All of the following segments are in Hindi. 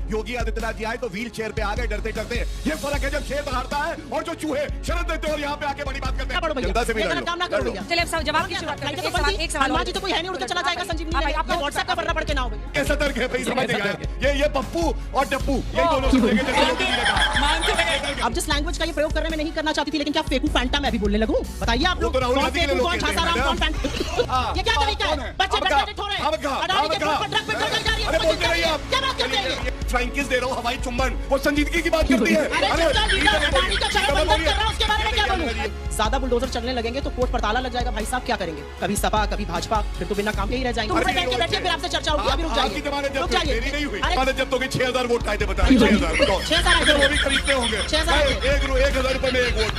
योगी आदित्यनाथ जी आए तो व्हील चेयर पे आ गए डरते डरते। ये फर्क है जब शेर दहाड़ता है और जो चूहे शरण देते हैं और यहाँ पे आके बड़ी बात करते हैं। जनता से भी लड़ लो। चलिए अब जवाब की शुरुआत करते हैं। एक सवाल हनुमान जी तो कोई है नहीं, उड़ के चला जाएगा संजीवनी में। आप व्हाट्सएप का पन्ना पढ़ के ना हो भैया। कैसा तर्क है भाई, समझ नहीं आया। ये पप्पू और टप्पू यही दोनों से लेके जैसे योगी जी ने कहा। अब जिस लैंग्वेज का ये प्रयोग करने में नहीं करना चाहती थी, लेकिन क्या फेंकू फैंटा मैं भी बोलने लगूं? बताइए आप लोग, कौन फेंकू, कौन छासाराम, कौन फैंटा? ये क्या तरीका है? बच्चे बच्चे ठोरे अडानी के फोन पर ट्रक पे चढ़ जा रही है। अरे बोलते रहिए आप, क्या बात करते हैं? फ्लाइंग किस दे रहा हूँ, हवाई चुंबन, वो संजीदगी की बात करती है। अडानी का चाय बंद कर रहा है, उसके बारे में क्या बोलूं? ज्यादा बुलडोजर चलने लगेंगे तो कोर्ट पर ताला लग जाएगा। भाई साहब क्या करेंगे? कभी सपा कभी भाजपा, फिर तो बिना काम के ही रह जाएंगे। तुम बैठ के बैठिए, फिर आपसे चर्चा होगी। अभी रुक जाइए, रुक जाइए। नहीं हुई जब तो 6000 वोट कायदे बताए। 6000 वो भी खरीदते होंगे। 1000 रुपए में एक वोट।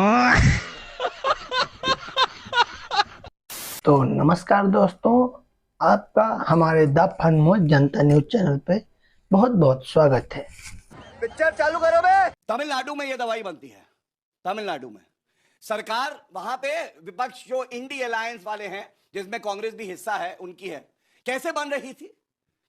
तो नमस्कार दोस्तों, आपका हमारे द फनमोज जनता न्यूज चैनल पे बहुत बहुत स्वागत है। पिक्चर चालू करो बे। तमिलनाडु में ये दवाई बनती है। तमिलनाडु में सरकार, वहां पे विपक्ष जो इंडी अलायंस वाले हैं जिसमें कांग्रेस भी हिस्सा है, उनकी है। कैसे बन रही थी,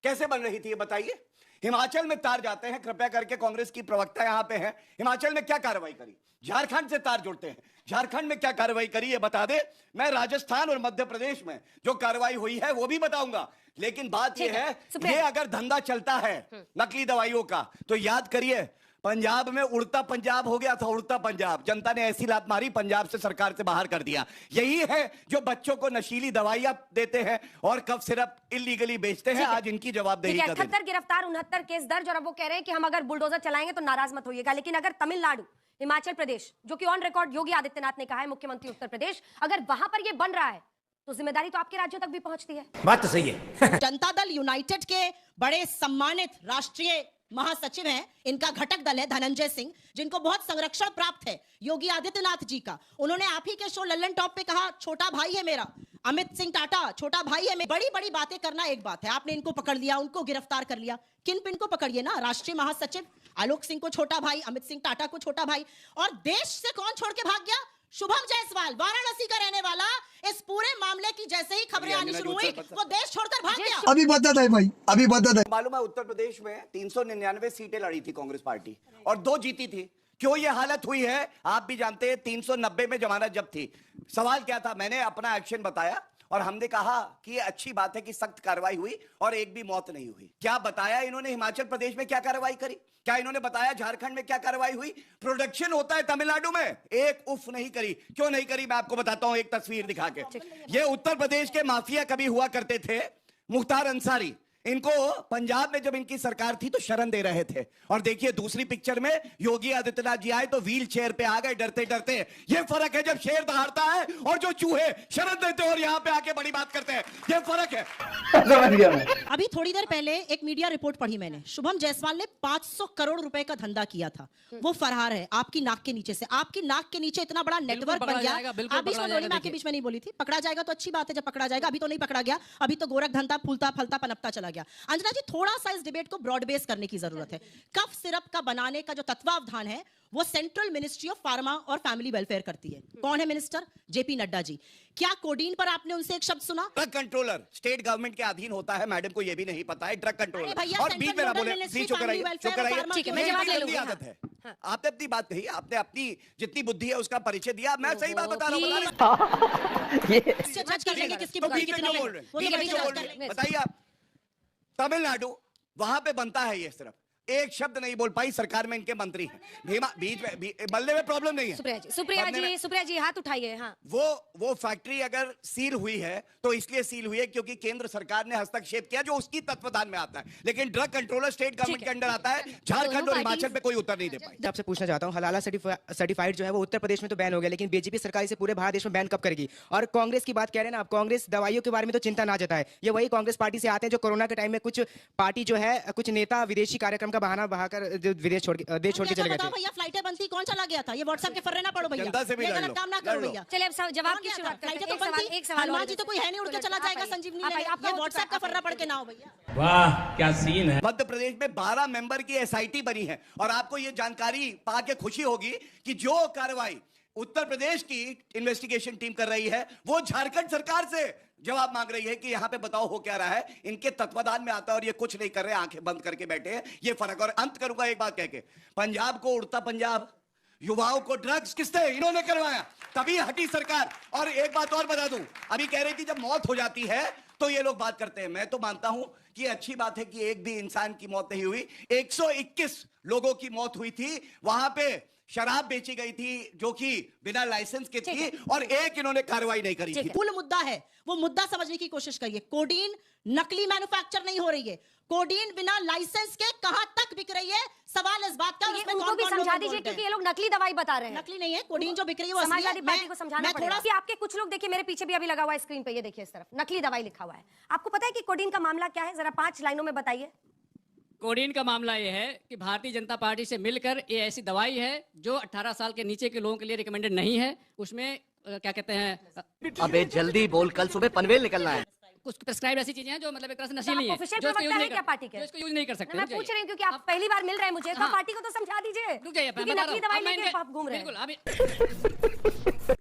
कैसे बन रही थी ये बताइए। हिमाचल में तार जाते हैं, कृपया करके कांग्रेस की प्रवक्ता यहां पे है। हिमाचल में क्या कार्रवाई करी? झारखंड से तार जुड़ते हैं, झारखंड में क्या कार्रवाई करी ये बता दे। मैं राजस्थान और मध्य प्रदेश में जो कार्रवाई हुई है वो भी बताऊंगा। लेकिन बात यह है, ये अगर धंधा चलता है नकली दवाइयों का, तो याद करिए पंजाब में उड़ता पंजाब हो गया था। उड़ता पंजाब, जनता ने ऐसी लात मारी, पंजाब से सरकार से बाहर कर दिया। यही है जो बच्चों को नशीली दवाइयां देते हैं और कफ सिरप इलीगली बेचते हैं। आज इनकी जवाबदेही का 78 गिरफ्तार, 69 केस दर्ज, और अब वो कह रहे हैं कि हम अगर बुलडोजर चलाएंगे तो नाराज मत होइएगा। लेकिन अगर तमिलनाडु, हिमाचल प्रदेश, जो कि ऑन रिकॉर्ड योगी आदित्यनाथ ने कहा है, मुख्यमंत्री उत्तर प्रदेश, अगर वहां पर ये बन रहा है तो जिम्मेदारी तो आपके राज्यों तक भी पहुंचती है। बात तो सही है। जनता दल यूनाइटेड के बड़े सम्मानित राष्ट्रीय महासचिव हैं, इनका घटक दल है धनंजय सिंह, जिनको बहुत संरक्षण प्राप्त है योगी आदित्यनाथ जी का। उन्होंने आप ही के शो लल्लन टॉप पे कहा छोटा भाई है मेरा अमित सिंह टाटा, छोटा भाई है। बड़ी बड़ी बातें करना एक बात है, आपने इनको पकड़ लिया, उनको गिरफ्तार कर लिया। किन पिन को पकड़िए ना, राष्ट्रीय महासचिव आलोक सिंह को छोटा भाई, अमित सिंह टाटा को छोटा भाई। और देश से कौन छोड़ के भाग गया? शुभम जायसवाल, वाराणसी का रहने वाला। इस पूरे मामले की जैसे ही खबरें आनी शुरू हुई, वो देश छोड़कर भाग गया। अभी बता दे भाई, अभी बता दे। मालूम है उत्तर प्रदेश में 399 सीटें लड़ी थी कांग्रेस पार्टी और 2 जीती थी। क्यों ये हालत हुई है आप भी जानते हैं। 390 में जमानत जब्त थी। सवाल क्या था? मैंने अपना एक्शन बताया और हमने कहा कि ये अच्छी बात है कि सख्त कार्रवाई हुई और एक भी मौत नहीं हुई। क्या बताया इन्होंने हिमाचल प्रदेश में क्या कार्रवाई करी? क्या इन्होंने बताया झारखंड में क्या कार्रवाई हुई? प्रोडक्शन होता है तमिलनाडु में, एक उफ नहीं करी। क्यों नहीं करी मैं आपको बताता हूं एक तस्वीर दिखा के। ये उत्तर प्रदेश के माफिया कभी हुआ करते थे, मुख्तार अंसारी। इनको पंजाब में जब इनकी सरकार थी तो शरण दे रहे थे। और देखिए दूसरी पिक्चर में योगी आदित्यनाथ जी आए तो व्हील चेयर पे आ गए डरते डरते। ये फर्क है जब शेर दहाड़ता है और जो चूहे शरण देते हैं और यहाँ पे आके बड़ी बात करते हैं। ये फर्क है। समझ गया मैं। अभी थोड़ी देर पहले एक मीडिया रिपोर्ट पढ़ी मैंने, शुभम जायसवाल ने 500 करोड़ रुपए का धंधा किया था। वो फरार है आपकी नाक के नीचे से। आपकी नाक के नीचे इतना बड़ा नेटवर्क बन गया। आप बीच में बोली, मैं आपके बीच में नहीं बोली थी। पकड़ा जाएगा तो अच्छी बात है, जब पकड़ा जाएगा। अभी तो नहीं पकड़ा गया, अभी तो गोरख धंधा फूलता फलता पनपता चला गया। अंजना जी, थोड़ा सा इस डिबेट को ब्रॉड बेस करने की जरूरत है। कफ सिरप का बनाने का जो तत्वावधान है वो सेंट्रल मिनिस्ट्री ऑफ फार्मा और फैमिली वेलफेयर करती है। कौन है मिनिस्टर? जेपी नड्डा जी। क्या कोडीन पर आपने उनसे एक शब्द सुना? ड्रग कंट्रोलर स्टेट गवर्नमेंट के अधीन होता है। मैडम को यह भी नहीं पता है ड्रग कंट्रोलर। और बीच में ना बोले, प्लीज चुप कराइए, चुप कराइए। ठीक है, मैं जवाब ले लूंगी। आदत है। आपने अपनी बात कही, आपने अपनी जितनी बुद्धि है उसका परिचय दिया। मैं सही बात बता रहा हूँ। जज कर लेंगे किसकी बुद्धि कितनी है। बताइए आप, तमिलनाडु वहां पे बनता है ये सिर्फ। एक शब्द नहीं बोल पाई सरकार में इनके मंत्री हैं। बीच में बल्ले में प्रॉब्लम नहीं है। सुप्रिया जी हाथ उठाइए। हाँ, वो फैक्ट्री अगर सील हुई है तो इसलिए सील हुई है क्योंकि केंद्र सरकार ने हस्तक्षेप किया जो उसकी तत्वाधान में आता है। लेकिन ड्रग कंट्रोलर स्टेट गवर्नमेंट के अंडर आता है। झारखंड और हिमाचल पे कोई उत्तर नहीं दे पाई। आपसे पूछना चाहता हूँ, हलाला सर्टिफाइड जो है वो उत्तर प्रदेश में तो बैन हो गया, लेकिन बीजेपी सरकार इसे पूरे भारत देश में बैन कब करेगी? और कांग्रेस की बात कह रहे हैं ना आप, कांग्रेस दवाइयों के बारे में तो चिंता ना जताए। ये वही कांग्रेस पार्टी से आते हैं जो कोरोना के टाइम में कुछ पार्टी जो है, कुछ नेता विदेशी कार्यक्रम का बहाना बहाकर विदेश छोड़ के देश छोड़ के चले गए थे। भैया फ्लाइटें बनती, कौन चला गया था? ये व्हाट्सएप के फर्रे ना पढ़ो भैया, जनता से भी लड़ लो। काम ना करो भैया। चलिए अब जवाब की शुरुआत करते हैं। एक सवाल हनुमान जी तो कोई है नहीं, उड़ के चला जाएगा संजीवनी में। ये व्हाट्सएप का फर्रा पढ़ के ना हो भैया। वाह क्या सीन है। मध्य प्रदेश में 12 मेंबर की एसआईटी बनी है और आपको ये जानकारी पाके खुशी होगी कि जो कार्रवाई उत्तर प्रदेश की इन्वेस्टिगेशन टीम कर रही है वो झारखंड सरकार से जवाब मांग रही है कि यहां पे बताओ हो क्या रहा है। इनके तत्वाधान में आता है और ये कुछ नहीं कर रहे, आंखें बंद करके बैठे हैं, ये फर्क। और अंत करूंगा एक बात कह के, पंजाब को उड़ता पंजाब, युवाओं को ड्रग्स किसने, इन्होंने करवाया, तभी हटी सरकार। और एक बात और बता दूं, अभी कह रही थी जब मौत हो जाती है तो ये लोग बात करते हैं। मैं तो मानता हूं कि अच्छी बात है कि एक भी इंसान की मौत नहीं हुई। 121 लोगों की मौत हुई थी, वहां पे शराब बेची गई थी जो कि बिना लाइसेंस के थी, और एक इन्होंने कार्रवाई नहीं करी थी। मूल मुद्दा है, वो मुद्दा समझने की कोशिश करिए। कोडीन नकली मैन्युफैक्चर नहीं हो रही है, कोडीन बिना लाइसेंस के कहां तक बिक रही है, सवाल इस बात का। ये उनको भी समझा दीजिए क्योंकि ये लोग नकली दवाई बता रहे हैं। नकली नहीं है, कोडीन जो बिक रही है वो असली है। समाजवादी पार्टी को समझाना पड़ेगा कि आपके कुछ लोग, देखिए मेरे पीछे भी अभी लगा हुआ है स्क्रीन पे, ये देखिए इस तरफ नकली दवाई लिखा हुआ है। आपको पता है कि कोडीन का मामला क्या है, जरा 5 लाइनों में बताइए। कोडीन का मामला ये है कि भारतीय जनता पार्टी से मिलकर ये ऐसी दवाई है जो 18 साल के नीचे के लोगों के लिए रिकमेंडेड नहीं है। उसमें क्या कहते हैं, अबे जल्दी बोल, कल सुबह पनवेल निकलना है। कुछ प्रेस्क्राइब ऐसी चीजें हैं जो मतलब एक तरह से नशीली हैं, ऑफिशियल जो इसको प्रवक्ता यूज है नहीं क्या पार्टी के? जो इसको यूज नहीं कर सकते। मैं रुक पूछ जाइए। रही हूँ क्योंकि आप पहली बार मिल रहे हैं मुझे, तो हाँ। पार्टी को तो समझा दीजिए। रुक जाइए, क्योंकि बता नकली रहा दवाई हूँ। लेके आप घूम रहे हैं। बिल्कुल, अभी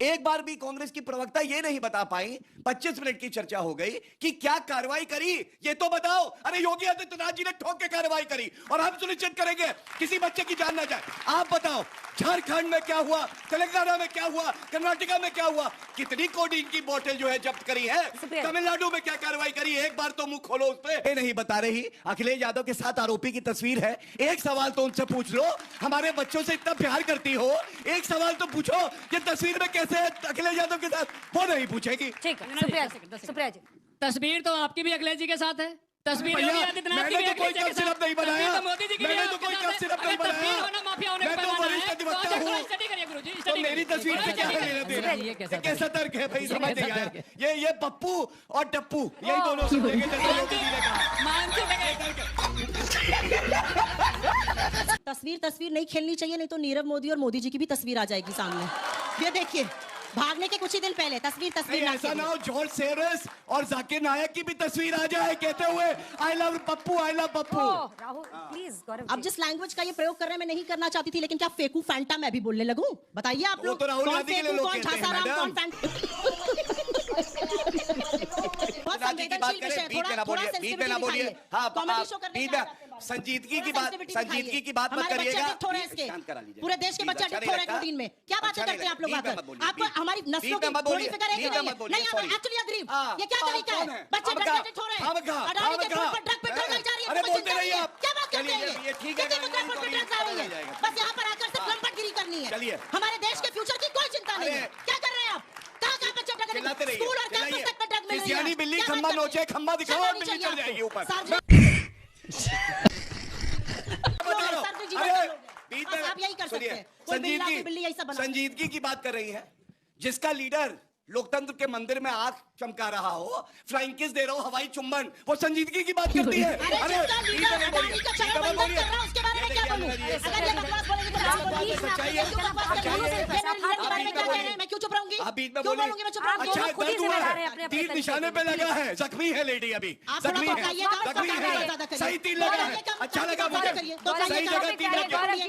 एक बार भी कांग्रेस की प्रवक्ता ये नहीं बता पाई, 25 मिनट की चर्चा हो गई कि क्या कार्रवाई करी, ये तो बताओ। अरे योगी आदित्यनाथ जी ने ठोक के कार्रवाई करी और हम सुनिश्चित करेंगे किसी बच्चे की जान ना जाए। आप बताओ झारखंड में क्या हुआ, तेलंगाना में क्या हुआ, कर्नाटका में क्या हुआ, कितनी कोडीन की बोतल जो है जब्त करी है, तमिलनाडु में क्या कार्रवाई करी, एक बार तो मुंह खोलो उस पे। ये नहीं बता रही। अखिलेश यादव के साथ आरोपी की तस्वीर है, एक सवाल तो उनसे पूछ लो, हमारे बच्चों से इतना प्यार करती हो, एक सवाल तो पूछो ये तस्वीर में कैसे है अखिलेश यादव के साथ, वो नहीं पूछेगी। ठीक है, सुप्रिया जी। तस्वीर तो आपकी भी अखिलेश जी के साथ है, तस्वीर भैया, योगी आदित्यनाथ की मैंने भी तो कोई अखिलेश जी के कफ सिरप साथ। नहीं बनाया, तस्वीर तो मोदी जी की भी मैंने तो आपके कोई साथ कफ है। सिरप अगर नहीं तस्वीर बनाया। होना माफिया होने मैं का तो पैमाना वरिष्ठ है, अधिवक्ता तो हूँ। स्टडी करिए गुरुजी, तो स्टडी मेरी करिए। तस्वीर से क्या लेना देना, ये कैसा ये कैसा तर्क है भाई, समझ नहीं आया। तर्क है? ये पप्पू और टप्पू यही दोनों समझेंगे जैसे योगी जी ने कहा। मानसिक तस्वीर नहीं खेलनी चाहिए, नहीं तो नीरव मोदी और मोदी जी की भी तस्वीर आ जाएगी सामने। ये देखिए, भागने के कुछ ही दिन पहले तस्वीर नहीं, ना ऐसा खेलिए। ना हो जॉर्ज सेरस और जाकिर नायक की भी तस्वीर आ जाए कहते हुए I love Pappu, I love Pappu. Rahul please, Gaurav अब जिस लैंग्वेज का ये प्रयोग कर रहे हैं मैं नहीं करना चाहती थी, लेकिन क्या फेकू फैंटा मैं भी बोलने लगूं? बताइए आप वो लोग, तो राहुल कौन गांधी के लिए फेकू, लोग कौन कहते हैं, झासाराम, कौन मैडम। बहुत राजी की बात संवेदनशील करें, विषय है, बीच में ना थोड़ा बोलिए, बीच में ना बोलिए। हाँ, कॉमेडी शो करने बीच का में संजीदगी की बात, संजीदगी की बात मत हमारे बच्चे करिएगा। अडिक्ट हो रहे हैं इसके। शांत करा लीजिए। पूरे देश के बीच बच्चे अच्छा अडिक्ट हो रहे हैं नहीं कोडीन में। क्या लगता? बातें करते हैं आप लोग बीच में आकर? मत बोलिए, आपको हमारी नस्लों बीच में की मत थोड़ी बोलिए, फिक्र है कि बीच में नहीं? मत बोलिए, नहीं, sorry। Actually agree. हाँ, ये क्या तरीका कौन है? है? बच्चे हम ड्रग कहा, एडिक्ट हो रहे हम हैं, कहा, अडानी हम के कहा। फोन पर ड्रग पेट्रोल नहीं जा रही है, अरे तो बोलते चिंता रहिए नहीं है। आप। क्या बात करते चलिए, हैं ये ठीक है, किसी को गाड़ी फोन पर सॉरी, ड्रग जा रही पता है, जाएगा। बस यहाँ पर आकर सिर्फ लंपटगिरी करनी है। चलिए। हमारे देश के फ्यूचर की कोई चिंता नहीं है। अरे। क्या कर रहे हैं आप? कहाँ बच्चे ड्रग चिल्लाते रहिए, स्कूल और कैंपस चिल्लाइए। तक में ड्रग मिल रही है। क्रिश्चियानी बिल्ली क्या बात खंबा करते हैं? नोचे, खंबा दिखाओ और शर्म आनी बिल्ली चाहिए चढ़ जाएगी आपको। ऊपर। सार्वजनिक सर्दी जीवन अरे, में बीच बस आप यही कर सकते हैं। कोई बिल्ला कोई बिल्ली ऐसा बना। संजीदगी की बात कर रही है, जिसका लीडर लोकतंत्र के मंदिर में आग चमका रहा हो, फ्लाइंग किस दे रहा हो, हवाई चुंबन, वो संजीदगी की बात करती है। अरे जिसका लीडर अडानी का चरण बंधन कर रहा है, उसके बारे में क्या बोलूं? अगर ये बकवास बोलेंगे तो आप मैं बीच में सच्चाई है, क्यों बकवास कर रही हूं? सच्चाई है। मेरे लीडर के बारे में क्या कह रहे हैं? मैं क्यों चुप रहूंगी? आप बीच में क्यों बोलिए। बोलूंगी? मैं चुप आप रहूंगी। अच्छा, दोनों खुद ही दर्द हुआ जिम्मेदार है, हैं अपने अपने तीर तरीके निशाने से। पे लगा है, जख्मी है लेडी अभी, आप थोड़ा जख्मी पकाइए, है, कम जख्मी पकाइए, है, ज्यादा करिए। सही तीर लगा है, कम अच्छा पकाइए, लगा ज्यादा मुझे, करिए। तो सही जगह तीर लग गया।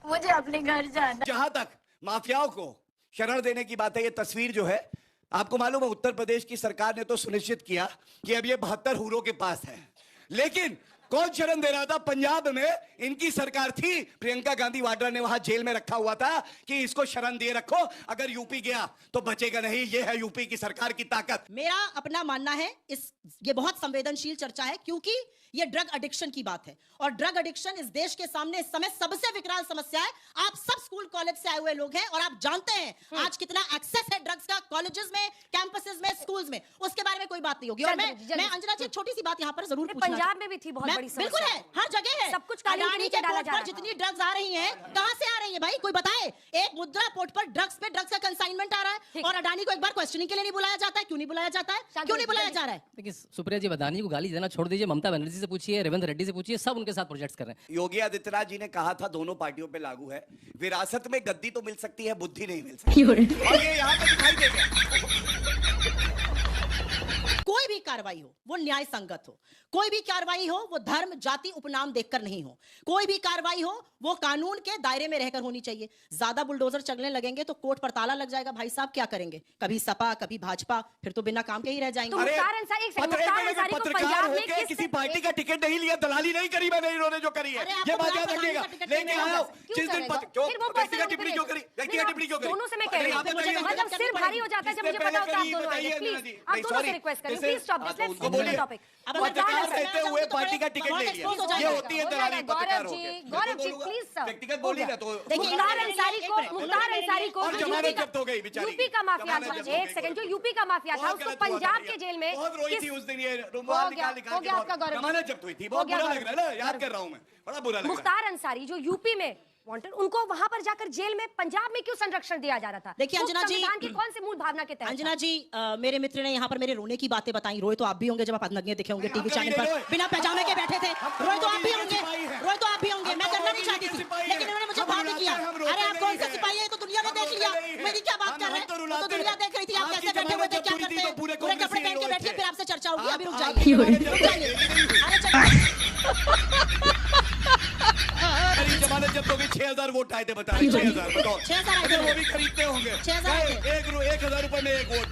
मुझे अपने घर जाना। जहां तक माफियाओं को शरण देने की बात है, ये तस्वीर जो है, आपको मालूम है उत्तर प्रदेश की सरकार ने तो सुनिश्चित किया कि अब ये 72 हूरों के पास है, लेकिन कौन शरण दे रहा था? पंजाब में इनकी सरकार थी, प्रियंका गांधी वाड्रा ने वहां जेल में रखा हुआ था कि इसको शरण दिए रखो, अगर यूपी गया तो बचेगा नहीं। ये है यूपी की सरकार की ताकत। मेरा अपना मानना है, ये बहुत संवेदनशील चर्चा है, क्योंकि ये ड्रग एडिक्शन की बात है और ड्रग एडिक्शन इस देश के सामने इस समय सबसे विकराल समस्या है। आप सब स्कूल कॉलेज से आए हुए लोग हैं और आप जानते हैं आज कितना एक्सेस है ड्रग्स का कॉलेजेस में, कैंपसेस में, स्कूल्स में। उसके बारे में कोई बात नहीं होगी। और मैं अंजना जी एक छोटी सी बात यहाँ पर जरूर पूछना पंजाब में भी थी बहुत बड़ी समस्या। बिल्कुल है, हर जगह है। सब कुछ काली अडानी नीचे के डाला पोर्ट जा पर रहा था। जितनी ड्रग्स आ रही हैं, कहां से आ रही हैं भाई? कोई बताए। एक मुद्रा पोर्ट पर ड्रग्स का कंसाइनमेंट आ रहा है और अडानी को एक बार क्वेश्चनिंग के लिए नहीं बुलाया जाता है। क्यों नहीं बुलाया जाता है? क्यों नहीं बुलाया जा रहा है? देखिए सुप्रिया जी, अडानी को गाली देना छोड़ दीजिए, ममता बनर्जी से पूछिए, रेवंत रेड्डी से पूछिए, सब उनके साथ प्रोजेक्ट्स कर रहे हैं। योगी आदित्यनाथ जी ने कहा था दोनों पार्टियों पे लागू है, विरासत में गद्दी तो मिल सकती है, बुद्धि नहीं मिल सकती। और ये यहाँ पे दिखाई देगा। कोई भी कार्रवाई हो वो न्याय संगत हो, कोई भी कार्रवाई हो वो धर्म जाति उपनाम देखकर नहीं हो, कोई भी कार्रवाई हो वो कानून के दायरे में रहकर होनी चाहिए। ज्यादा बुलडोजर चलने लगेंगे तो कोर्ट पर ताला लग जाएगा। भाई साहब क्या करेंगे, कभी सपा कभी भाजपा, फिर तो बिना काम के ही रह जाएंगे। तो मुख्तार अंसारी, एक सेकंड, मुख्तार अंसारी को पंजाब में किसी पार्टी का टिकट नहीं लिया, दलाली नहीं करी मैंने, इन्होंने जो करी है ये बात याद रखिएगा। लेके आओ जिस दिन व्यक्तिगत टिप्पणी क्यों करी, व्यक्तिगत टिप्पणी क्यों करी? दोनों से मैं कह रही हूं, मतलब सिर भारी हो जाता है जब मुझे पता होता है आप दोनों आएंगे। प्लीज आप दोनों से रिक्वेस्ट करें, please stop this, let's go to the topic. पत्रकार रहते हुए पार्टी का टिकट ले लिया, ये होती है दलाली। पत्रकार हो गए, गौरव जी प्लीज सर, व्यक्तिगत बोली ना तो मुख्तार अंसारी को और जमानत जब्त हो गई बेचारी। यूपी का माफिया था, एक सेकंड, जो यूपी का माफिया था उसको पंजाब के जेल में बहुत रोई थी उस दिन, ये रुमाल निकाल निकाल के जमानत जब्त हुई थी। बहुत बुरा लग रहा है ना, याद कर रहा हूं मैं, बड़ा बुरा लग रहा है। मुख्तार अंसारी जो यूपी में वांटेड, उनको वहां पर जाकर जेल में पंजाब में क्यों संरक्षण दिया जा रहा था? देखिए अंजना जी, संविधान की कौन सी मूल भावना के तहत? अंजना जी, मेरे मित्र ने यहाँ पर मेरे रोने की बातें बताई। रोए तो आप भी होंगे जब आप नंगे दिखे होंगे टीवी चैनल पर, बिना पहचाने के बैठे थे। रोए तो आप भी होंगे, रोए तो आप भी होंगे। मैं करना नहीं चाहती थी लेकिन उन्होंने मुझे बात किया। अरे आप कौन से सिपाही है, तो दुनिया ने देख लिया, मेरी क्या बात कर रहे हैं? तो दुनिया देख रही थी आप कैसे बैठे हुए थे, क्या करते हैं, पूरे कपड़े पहन के बैठे, फिर आपसे चर्चा होगी। अभी रुक जाइए, जमानत जब्त हो गई, 6000 वोट आए थे, बता 6000 बताओ, 6000 वो भी खरीदते होंगे 1000 रुपए में एक वोट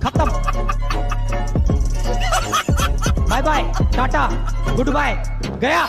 खत्म, bye bye, tata, good bye, गया।